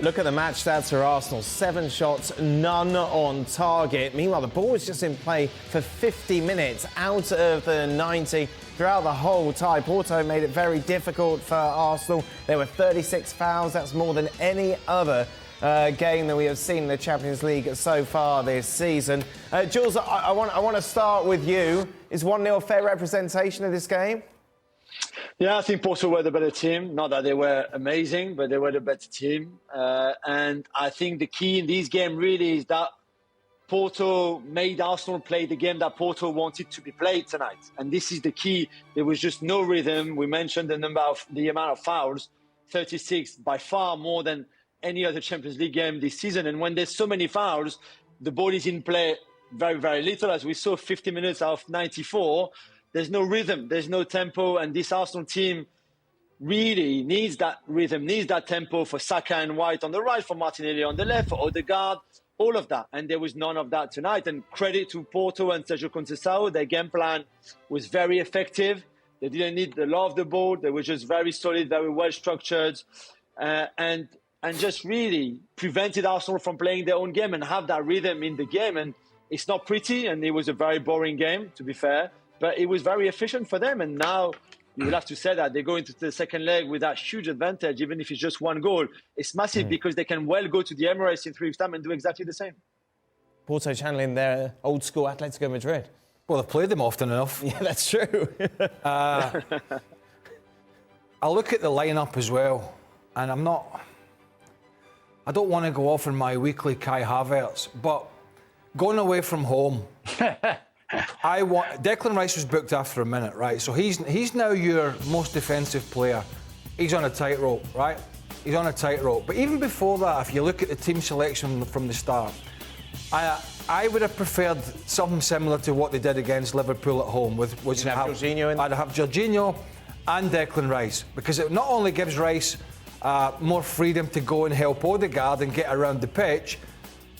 Look at the match stats for Arsenal. 7 shots, none on target. Meanwhile, the ball was just in play for 50 minutes out of the 90 throughout the whole tie. Porto made it very difficult for Arsenal. There were 36 fouls. That's more than any other game that we have seen in the Champions League so far this season. Jules, I want to start with you. Is 1-0 a fair representation of this game? Yeah, I think Porto were the better team. Not that they were amazing, but they were the better team. And I think the key in this game really is that Porto made Arsenal play the game that Porto wanted to be played tonight. And this is the key. There was just no rhythm. We mentioned the amount of fouls, 36, by far more than any other Champions League game this season. And when there's so many fouls, the ball is in play very, very little. As we saw, 50 minutes out of 94, there's no rhythm, there's no tempo. And this Arsenal team really needs that rhythm, needs that tempo for Saka and White on the right, for Martinelli on the left, for Odegaard, all of that. And there was none of that tonight. And credit to Porto and Sergio Conceição, their game plan was very effective. They didn't need the law of the ball. They were just very solid, very well structured. And just really prevented Arsenal from playing their own game and have that rhythm in the game. And it's not pretty, and it was a very boring game, to be fair, but it was very efficient for them. And now you will have to say that they go into the second leg with that huge advantage, even if it's just one goal. It's massive because they can well go to the Emirates in 3 weeks' time and do exactly the same. Porto channeling their old school Atletico Madrid. Well, they've played them often enough. Yeah, that's true. I look at the lineup as well, and I don't want to go off on my weekly Kai Havertz, but going away from home, Declan Rice was booked after a minute, right? So he's now your most defensive player. He's on a tightrope, right? He's on a tightrope. But even before that, if you look at the team selection from the start, I would have preferred something similar to what they did against Liverpool at home. I'd have Jorginho and Declan Rice, because it not only gives Rice more freedom to go and help Odegaard and get around the pitch.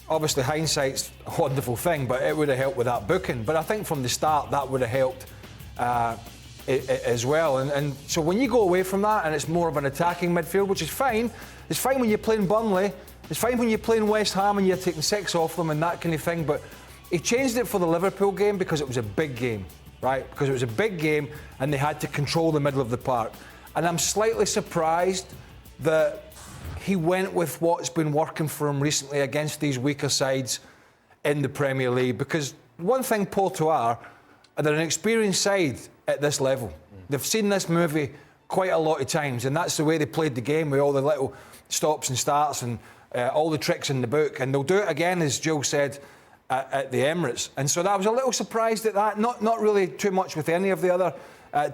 Obviously, hindsight's a wonderful thing, but it would have helped with that booking. But I think from the start, that would have helped as well. And so when you go away from that and it's more of an attacking midfield, which is fine. It's fine when you're playing Burnley. It's fine when you're playing West Ham and you're taking 6 off them and that kind of thing. But he changed it for the Liverpool game because it was a big game, right? Because it was a big game and they had to control the middle of the park. And I'm slightly surprised that he went with what's been working for him recently against these weaker sides in the Premier League. Because one thing Porto are they're an experienced side at this level. They've seen this movie quite a lot of times, and that's the way they played the game, with all the little stops and starts and all the tricks in the book. And they'll do it again, as Joe said, at the Emirates. And so I was a little surprised at that. Not really too much with any of the other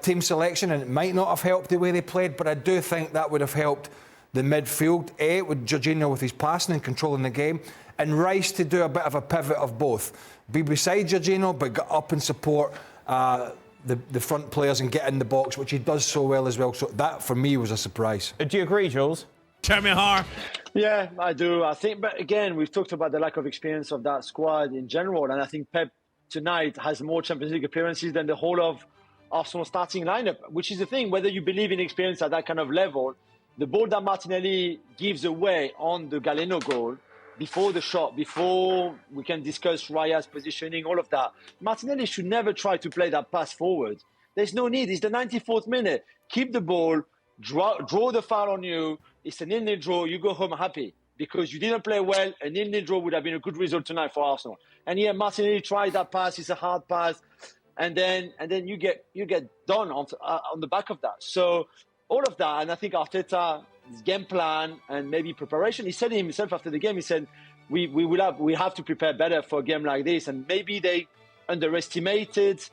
team selection, and it might not have helped the way they played, but I do think that would have helped the midfield, with Jorginho with his passing and controlling the game, and Rice to do a bit of a pivot of both. Be beside Jorginho, but get up and support the front players and get in the box, which he does so well as well. So that, for me, was a surprise. Do you agree, Jules? Tell me how. Yeah, I do. I think, but again, we've talked about the lack of experience of that squad in general, and I think Pep tonight has more Champions League appearances than the whole of Arsenal starting lineup, which is the thing, whether you believe in experience at that kind of level. The ball that Martinelli gives away on the Galeno goal, before the shot, before we can discuss Raya's positioning, all of that, Martinelli should never try to play that pass forward. There's no need. It's the 94th minute. Keep the ball, draw the foul on you. It's a 0-0 draw. You go home happy because you didn't play well. A 0-0 draw would have been a good result tonight for Arsenal. And yeah, Martinelli tried that pass. It's a hard pass. And then you get done on the back of that. So all of that, and I think Arteta, his game plan and maybe preparation, he said it himself after the game, he said, we have to prepare better for a game like this. And maybe they underestimated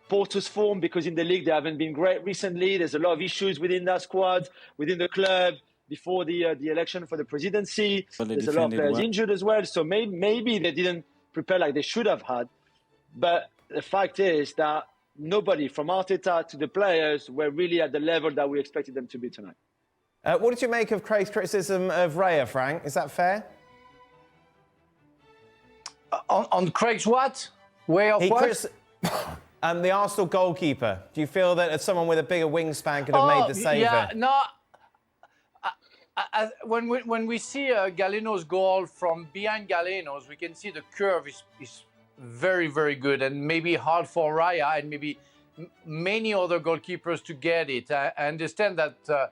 Porto's form because in the league they haven't been great recently. There's a lot of issues within that squad, within the club, before the election for the presidency. There's a lot of players injured as well. So maybe they didn't prepare like they should have had. But the fact is that nobody from Arteta to the players were really at the level that we expected them to be tonight. What did you make of Craig's criticism of Raya, Frank? Is that fair? On Craig's what? Way of what? The Arsenal goalkeeper. Do you feel that someone with a bigger wingspan could have made the saver? Yeah, no. when we see Galeno's goal from behind Galeno's, we can see the curve is very, very good, and maybe hard for Raya and maybe many other goalkeepers to get it. I understand that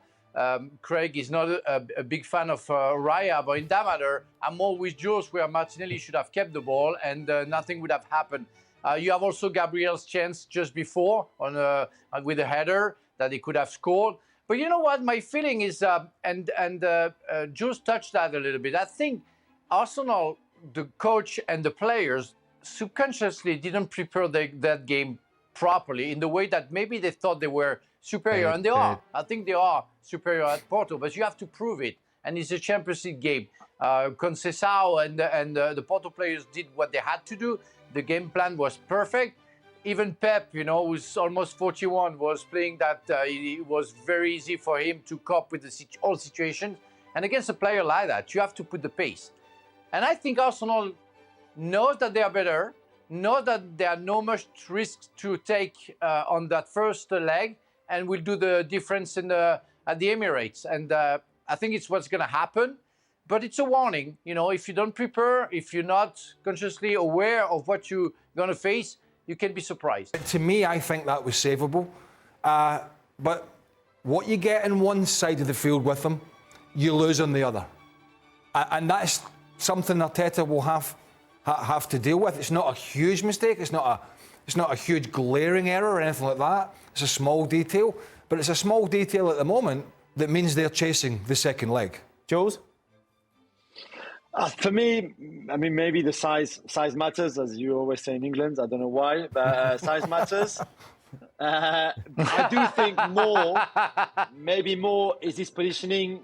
Craig is not a big fan of Raya, but in that matter, I'm more with Jules, where Martinelli should have kept the ball and nothing would have happened. You have also Gabriel's chance just before with a header that he could have scored. But you know what? My feeling is, Jules touched that a little bit. I think Arsenal, the coach and the players, subconsciously didn't prepare that game properly in the way that maybe they thought they were superior, and they are. I think they are superior at Porto, but you have to prove it. And it's a Champions League game. Conceição and the Porto players did what they had to do. The game plan was perfect. Even Pep, who's almost 41, was playing that. It was very easy for him to cope with all situations. And against a player like that, you have to put the pace. And I think Arsenal knows that they are better, know that there are no much risks to take on that first leg, and will do the difference at the Emirates. And I think it's what's going to happen. But it's a warning. If you don't prepare, if you're not consciously aware of what you're going to face, you can be surprised. To me, I think that was savable. But what you get in one side of the field with them, you lose on the other. And that's something Arteta will have to deal with. It's not a huge mistake. It's not a huge glaring error or anything like that. It's a small detail. But it's a small detail at the moment that means they're chasing the second leg. Jules? For me, I mean, maybe the size matters, as you always say in England. I don't know why, but size matters. I do think maybe more is his positioning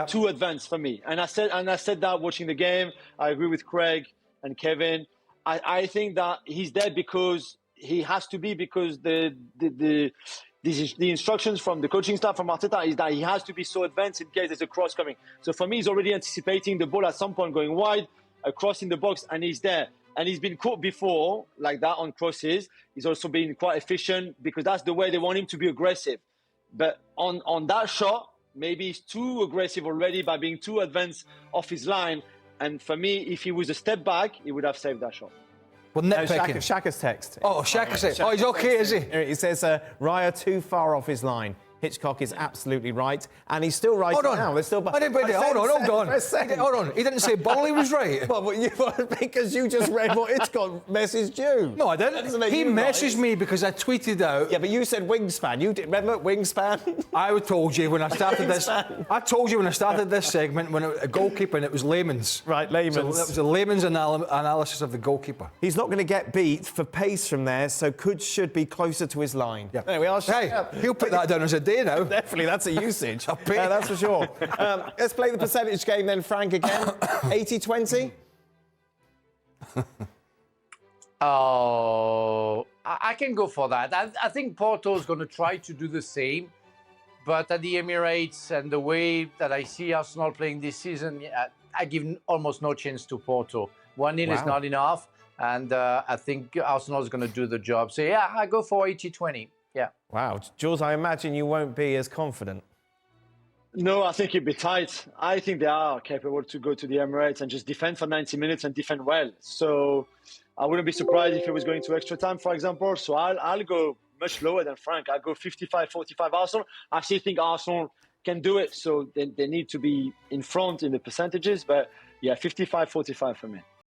too advanced for me. And I said that watching the game. I agree with Craig and Kevin. I think that he's there because he has to be, because the instructions from the coaching staff, from Arteta, is that he has to be so advanced in case there's a cross coming. So for me, he's already anticipating the ball at some point going wide, a cross in the box, and he's there. And he's been caught before like that on crosses. He's also been quite efficient because that's the way they want him to be aggressive. But on that shot, maybe he's too aggressive already by being too advanced off his line. And for me, if he was a step back, he would have saved that shot. Well, nitpicking. Shaka's text. Oh, Shaka's text. Oh, he's okay, is he? He says, Raya too far off his line. Hitchcock is absolutely right, and he's still right now. They're still. Hold on. He didn't say Burley was right. Well, because you just read what Hitchcock messaged you. No, I didn't. He messaged me because I tweeted out. Yeah, but you said Wingspan. You did. Remember Wingspan? I told you when I started this. I told you when I started this segment when a goalkeeper, and it was layman's. Right, layman's. So that was a layman's analysis of the goalkeeper. He's not going to get beat for pace from there, so should be closer to his line. Yeah. Anyway, he'll put that down as a day now. Definitely, that's a usage. That's for sure. Let's play the percentage game then, Frank, again. 80-20? Oh, I can go for that. I think Porto is going to try to do the same. But at the Emirates and the way that I see Arsenal playing this season, I give almost no chance to Porto. 1-0 is not enough. And I think Arsenal is going to do the job. So, yeah, I go for 80-20. Yeah. Wow. Jules, I imagine you won't be as confident. No, I think it'd be tight. I think they are capable to go to the Emirates and just defend for 90 minutes and defend well. So I wouldn't be surprised if it was going to extra time, for example. So I'll go much lower than Frank. I'll go 55-45 Arsenal. I still think Arsenal can do it. So they need to be in front in the percentages. But yeah, 55-45 for me.